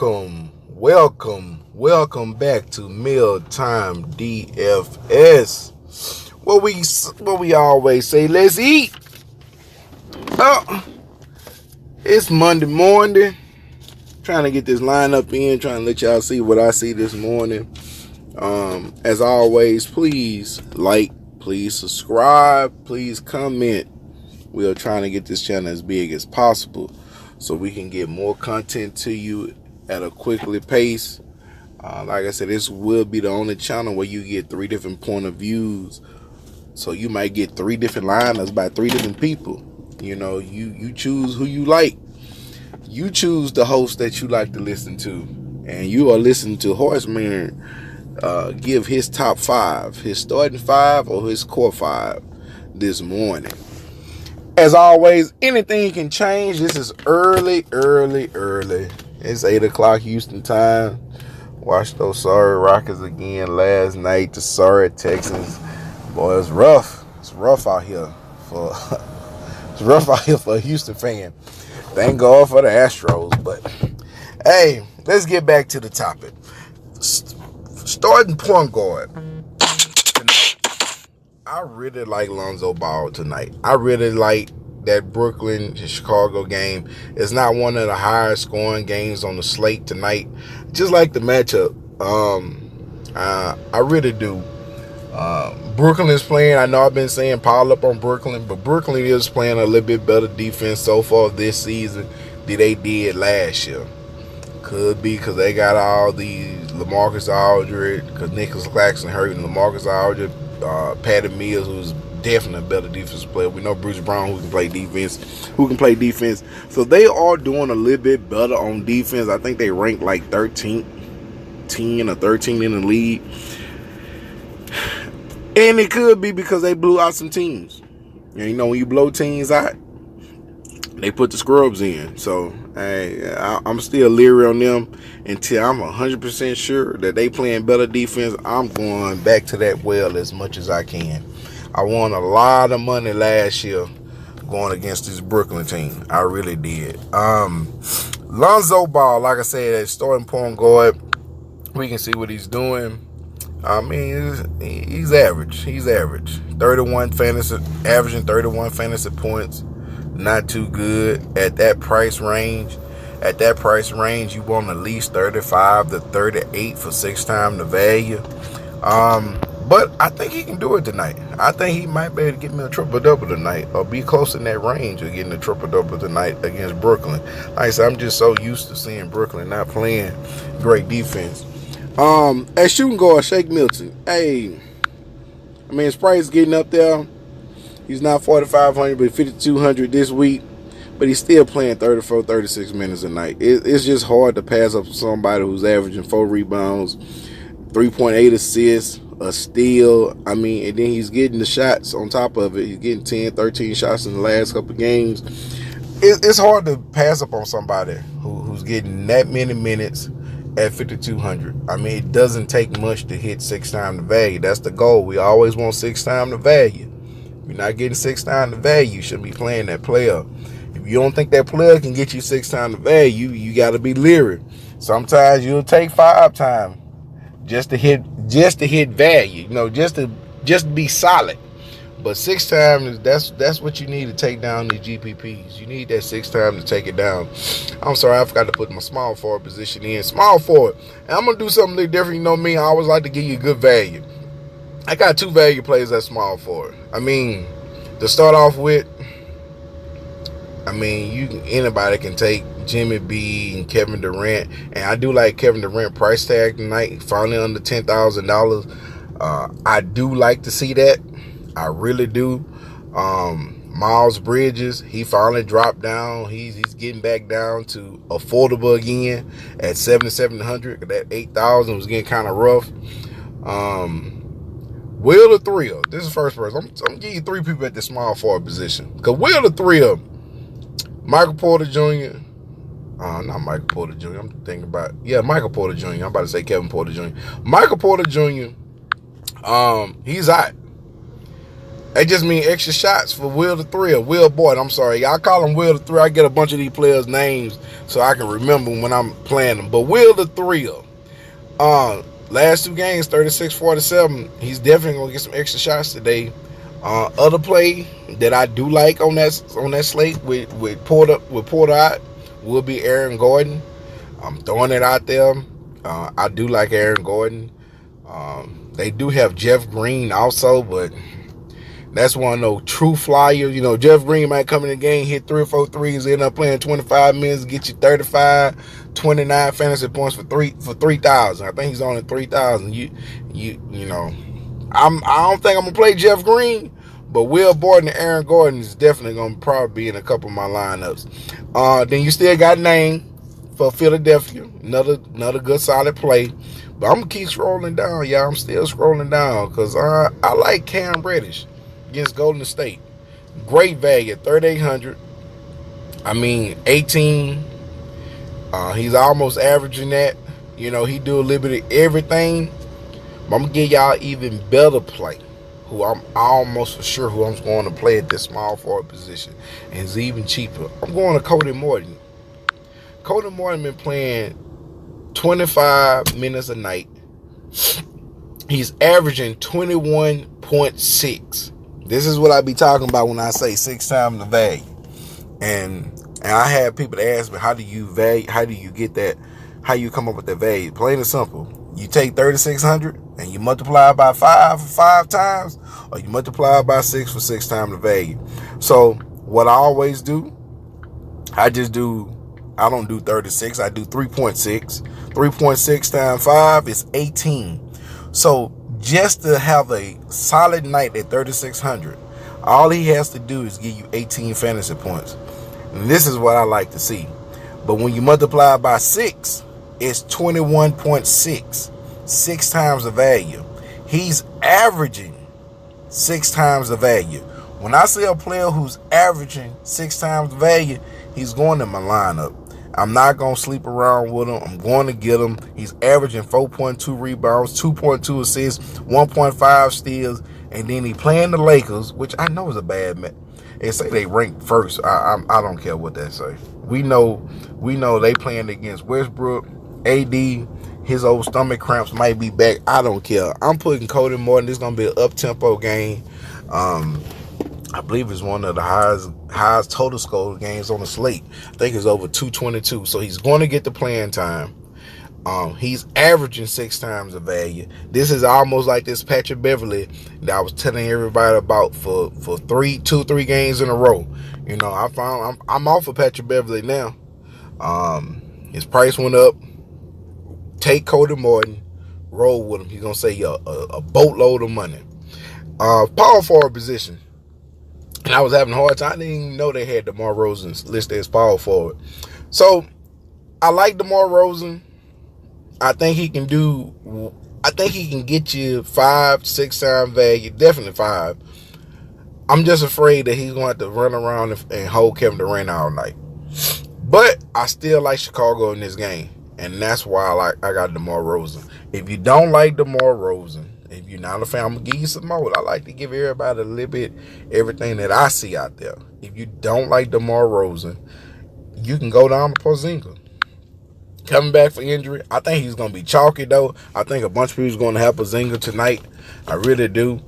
welcome back to Mealtime DFS. What we always say, let's eat. Oh, it's Monday morning. Trying to get this lineup in, trying to let y'all see what I see this morning. As always, please like, please subscribe, please comment. We are trying to get this channel as big as possible so we can get more content to you at a quickly pace. Like I said, this will be the only channel where you get 3 different point of views. So you might get 3 different lineups by 3 different people. You know, you choose who you like. You choose the host that you like to listen to. And you are listening to Horseman give his top 5, his starting 5 or his core 5 this morning. As always, anything can change. This is early. It's 8 o'clock Houston time. Watched those sorry Rockets again last night. The sorry Texans. Boy, it's rough. It's rough out here for a Houston fan. Thank God for the Astros. But hey, let's get back to the topic. Starting point guard. I really like Lonzo Ball tonight. I really like that Brooklyn-Chicago game. It's not one of the highest scoring games on the slate tonight. Just like the matchup. I really do. Brooklyn is playing. I know I've been saying pile up on Brooklyn, but Brooklyn is playing a little bit better defense so far this season than they did last year. Could be because they got all these LaMarcus Aldridge, because Nicholas Claxton hurt, and LaMarcus Aldridge, Patty Mills, who's definitely a better defensive player. We know Bruce Brown, who can play defense. So they are doing a little bit better on defense. I think they ranked like 10 or 13 in the league. And it could be because they blew out some teams. And you know, when you blow teams out, they put the scrubs in. So hey, I'm still leery on them until I'm 100% sure that they playing better defense. I'm going back to that well as much as I can. I won a lot of money last year going against this Brooklyn team. I really did. Lonzo Ball, like I said, at starting point guard, we can see what he's doing. I mean, he's average. He's average. Averaging 31 fantasy points. Not too good at that price range. At that price range, you want at least 35 to 38 for 6 times the value. But I think he can do it tonight. I think he might be able to get me a triple-double tonight or be close in that range of getting a triple-double tonight against Brooklyn. Like I said, I'm just so used to seeing Brooklyn not playing great defense. At shooting guard, Shake Milton. Hey, I mean, his price is getting up there. He's not 4,500, but 5,200 this week. But he's still playing 34, 36 minutes a night. It's just hard to pass up somebody who's averaging 4 rebounds, 3.8 assists, a steal. I mean, and then he's getting the shots on top of it. He's getting 10, 13 shots in the last couple of games. It's hard to pass up on somebody who's getting that many minutes at 5,200. I mean, it doesn't take much to hit 6 times the value. That's the goal. We always want 6 times the value. If you're not getting 6 times the value, you shouldn't be playing that player. If you don't think that player can get you 6 times the value, you got to be leery. Sometimes you'll take 5 times just to hit value. You know, just to be solid. But 6 times, that's what you need to take down these GPPs. You need that 6 times to take it down. I'm sorry, I forgot to put my small forward position in. Small forward. And I'm going to do something a little different. You know me, I always like to give you good value. I got 2 value plays at small forward. I mean, to start off with, I mean, anybody can take Jimmy B and Kevin Durant. And I do like Kevin Durant price tag tonight, finally under $10,000. I do like to see that. I really do. Miles Bridges, he finally dropped down. He's getting back down to affordable again at 7,700. That 8,000 was getting kind of rough. Will the Thrill. This is the first person. I'm gonna give you 3 people at the small forward position. Because Will the Thrill, Michael Porter Jr. Not Michael Porter Jr. I'm thinking about, Michael Porter Jr. I'm about to say Kevin Porter Jr. Michael Porter Jr. He's hot. They just mean extra shots for Will the Thrill. Will Boyd, I'm sorry. I call him Will the Thrill. I get a bunch of these players' names so I can remember when I'm playing them. But Will the Thrill. Last two games, 36-47. He's definitely gonna get some extra shots today. Other play that I do like on that slate with Porter out will be Aaron Gordon. I'm throwing it out there. I do like Aaron Gordon. They do have Jeff Green also, but that's one of those true flyers. You know, Jeff Green might come in the game, hit 3 or 4 threes, end up playing 25 minutes, get you 35, 29 fantasy points for 3,000. I think he's on at 3,000. You know, I don't think I'm gonna play Jeff Green, but Will Boyd and Aaron Gordon is definitely gonna probably be in a couple of my lineups. Then you still got Name for Philadelphia, another good solid play. But I'm gonna keep scrolling down, y'all. I'm still scrolling down because I like Cam Reddish against Golden State. Great value, 3,800. I mean, 18. He's almost averaging that. You know, he do a little bit of everything. But I'm gonna give y'all even better play. Who I'm almost for sure who I'm going to play at this small forward position, and it's even cheaper. I'm going to Cody Morton. Cody Morton been playing 25 minutes a night. He's averaging 21.6. This is what I be talking about when I say 6 times the value. And I had people ask me, how do you get that? How you come up with that value? Plain and simple. You take 3,600 and you multiply it by 5 for 5 times, or you multiply it by 6 for 6 times the value. So what I always do, I don't do 36, I do 3.6. 3.6 times 5 is 18. So just to have a solid night at 3,600, all he has to do is give you 18 fantasy points. And this is what I like to see. But when you multiply it by 6, it's 21.6. 6 times the value. He's averaging 6 times the value. When I see a player who's averaging 6 times the value, he's going in my lineup. I'm not going to sleep around with him. I'm going to get him. He's averaging 4.2 rebounds, 2.2 assists, 1.5 steals, and then he playing the Lakers, which I know is a bad match. They say they ranked first. I don't care what they say. We know they playing against Westbrook, AD. His old stomach cramps might be back. I don't care. I'm putting Cody Morton. This is going to be an up-tempo game. I believe it's one of the highest total score games on the slate. I think it's over 222. So he's going to get the playing time. He's averaging 6 times the value. This is almost like this Patrick Beverley that I was telling everybody about for 3 games in a row. You know, I'm off of Patrick Beverley now. His price went up. Take Cody Morton, roll with him. He's gonna save you a boatload of money. Power forward position. And I was having a hard time. I didn't even know they had DeMar Rosen listed as power forward. So I like DeMar Rosen. I think he can get you 5, 6 times value. Definitely 5. I'm just afraid that he's going to have to run around and hold Kevin Durant all night. But I still like Chicago in this game. And that's why I got DeMar Rosen. If you don't like DeMar Rosen, if you're not a fan, I'm going to give you some more. I like to give everybody a little bit everything that I see out there. If you don't like DeMar Rosen, you can go down to Porzingis. Coming back for injury. I think he's going to be chalky, though. I think a bunch of people are going to have Porzingis tonight. I really do.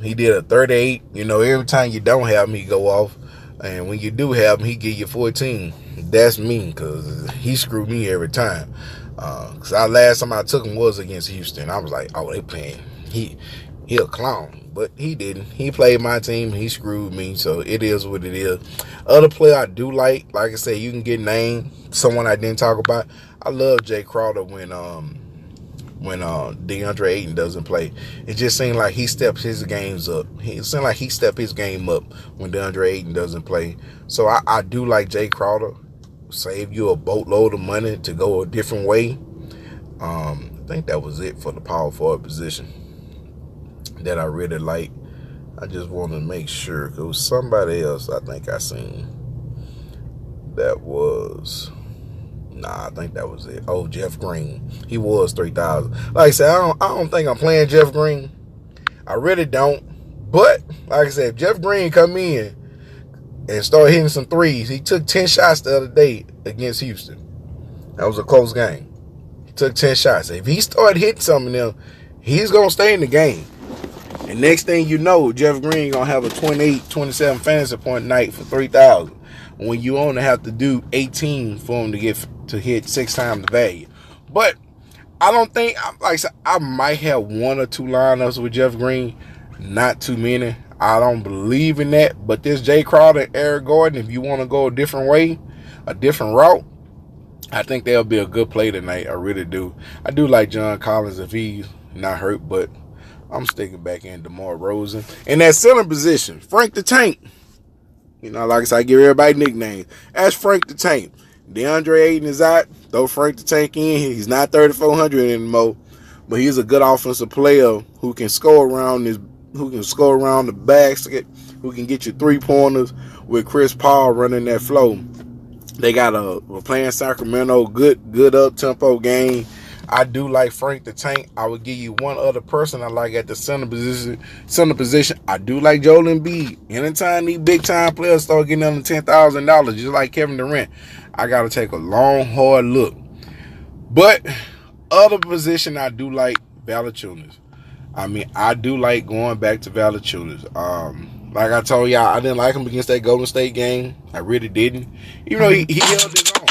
He did a 38. You know, every time you don't have him, he go off. And when you do have him, he give you 14. That's mean because he screwed me every time. Because last time I took him was against Houston. I was like, oh, they playing. He a clown. But he didn't. He played my team. He screwed me. So it is what it is. Other player I do like I said, you can get named. Someone I didn't talk about. I love Jay Crowder when DeAndre Ayton doesn't play. It just seemed like he steps his games up. It seemed like he stepped his game up when DeAndre Ayton doesn't play. So I do like Jay Crowder. Save you a boatload of money to go a different way. I think that was it for the power forward position that I really like. I just want to make sure because it was somebody else I think I seen that was. Nah, I think that was it. Oh, Jeff Green. He was 3,000. Like I said, I don't think I'm playing Jeff Green. I really don't. But, like I said, if Jeff Green come in and start hitting some threes, he took 10 shots the other day against Houston. That was a close game. He took 10 shots. If he start hitting some of them, he's going to stay in the game. And next thing you know, Jeff Green going to have a 28, 27 fantasy point night for 3,000 when you only have to do 18 for him to hit 6 times the value. But I don't think, like I said, I might have 1 or 2 lineups with Jeff Green. Not too many. I don't believe in that. But this Jay Crowder and Eric Gordon, if you want to go a different way, a different route, I think they'll be a good play tonight. I really do. I do like John Collins if he's not hurt, but I'm sticking back in DeMar Rosen. In that center position, Frank the Tank. You know, like I said, I give everybody nicknames. That's Frank the Tank. DeAndre Ayton is out. Throw Frank the Tank in. He's not 3,400 anymore, but he's a good offensive player who can score around the basket, who can get you 3-pointers with Chris Paul running that flow. They got we're playing Sacramento, good up-tempo game. I do like Frank the Tank. I would give you one other person I like at the center position. I do like Joel Embiid. Anytime these big-time players start getting under $10,000, just like Kevin Durant, I got to take a long, hard look. But other position, I do like Valanciunas. I do like going back to Valanciunas. Like I told y'all, I didn't like him against that Golden State game. I really didn't. Even though he held his own.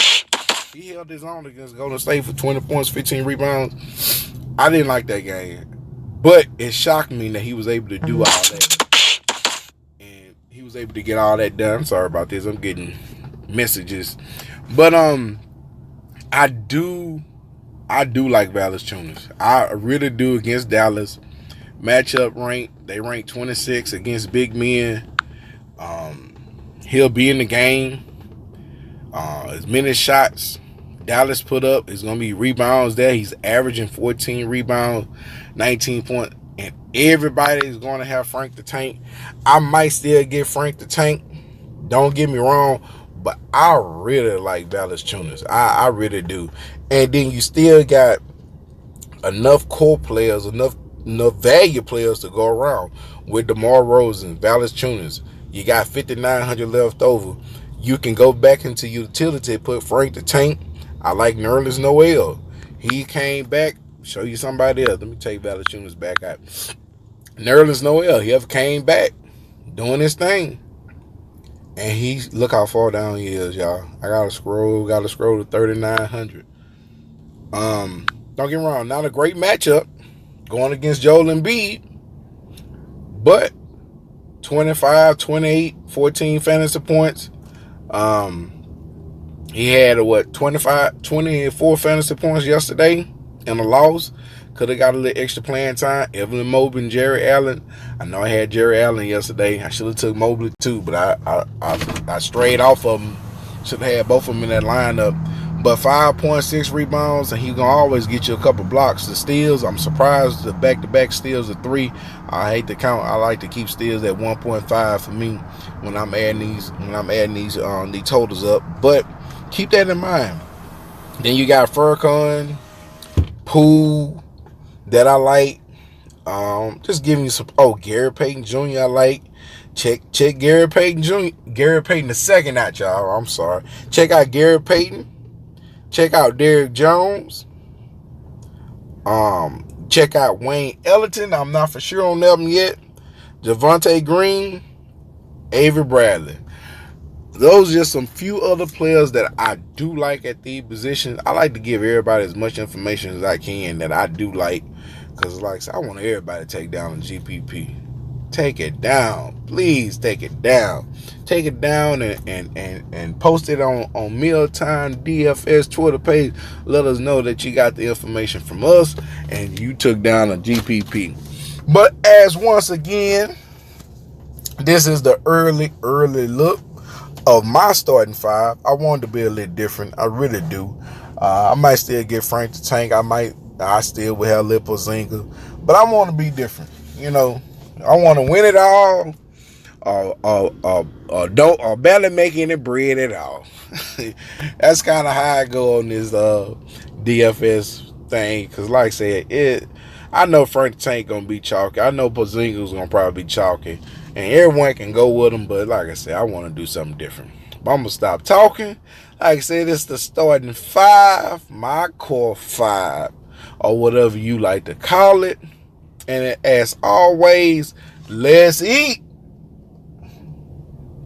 He held his own against Golden State for 20 points, 15 rebounds. I didn't like that game. But it shocked me that he was able to do all that. And he was able to get all that done. I'm sorry about this. I'm getting messages. But I do like Valanciunas. I really do against Dallas. Matchup they rank 26 against big men. He'll be in the game. As many shots Dallas put up is going to be rebounds there. He's averaging 14 rebounds, 19 points. And everybody is going to have Frank the Tank. I might still get Frank the Tank. Don't get me wrong. But I really like Valanciunas. I really do. And then you still got enough core players, enough value players to go around with DeMar Rosen, Valanciunas. You got 5,900 left over. You can go back into utility, put Frank the Tank. I like Nerlens Noel. He came back. Show you somebody else. Let me take Valanciunas back out. Nerlens Noel, he came back doing his thing. And look how far down he is, y'all. I gotta scroll to 3,900. Don't get me wrong, not a great matchup going against Joel Embiid, but 25, 28, 14 fantasy points. He had 24 fantasy points yesterday in a loss. Could have got a little extra playing time. Evelyn Mobley and Jerry Allen. I know I had Jerry Allen yesterday. I should have took Mobley too, but I strayed off of him. Should have had both of them in that lineup. But 5.6 rebounds, and he's going to always get you a couple blocks. The steals, I'm surprised the back-to-back steals are 3. I hate to count. I like to keep steals at 1.5 for me when I'm adding these totals up. But keep that in mind. Then you got Furkan, Poole that I like. Just giving you some. Gary Payton Jr. I like. Check Gary Payton Jr. Gary Payton the second out, y'all. I'm sorry. Check out Gary Payton. Check out Derrick Jones. Check out Wayne Ellington. I'm not for sure on them yet. Javonte Green, Avery Bradley. Those are just some few other players that I do like at these positions. I like to give everybody as much information as I can that I do like. Because, like I said, I want everybody to take down the GPP. Take it down. Please take it down. Take it down and post it on Mealtime DFS Twitter page. Let us know that you got the information from us and you took down a GPP. But as once again, this is the early look of my starting 5. I wanted to be a little different. I really do. I might still get Frank the Tank. I still will have Lip Porzingis. But I want to be different. You know, I want to win it all. Or barely make any bread at all. That's kind of how I go on this DFS thing. Because like I said, I know Frank the Tank gonna be chalky. I know Pozingo's gonna probably be chalky, and everyone can go with him. But like I said, I want to do something different. But I'm gonna stop talking. Like I said, it's the starting five, my core five, or whatever you like to call it. And as always, let's eat.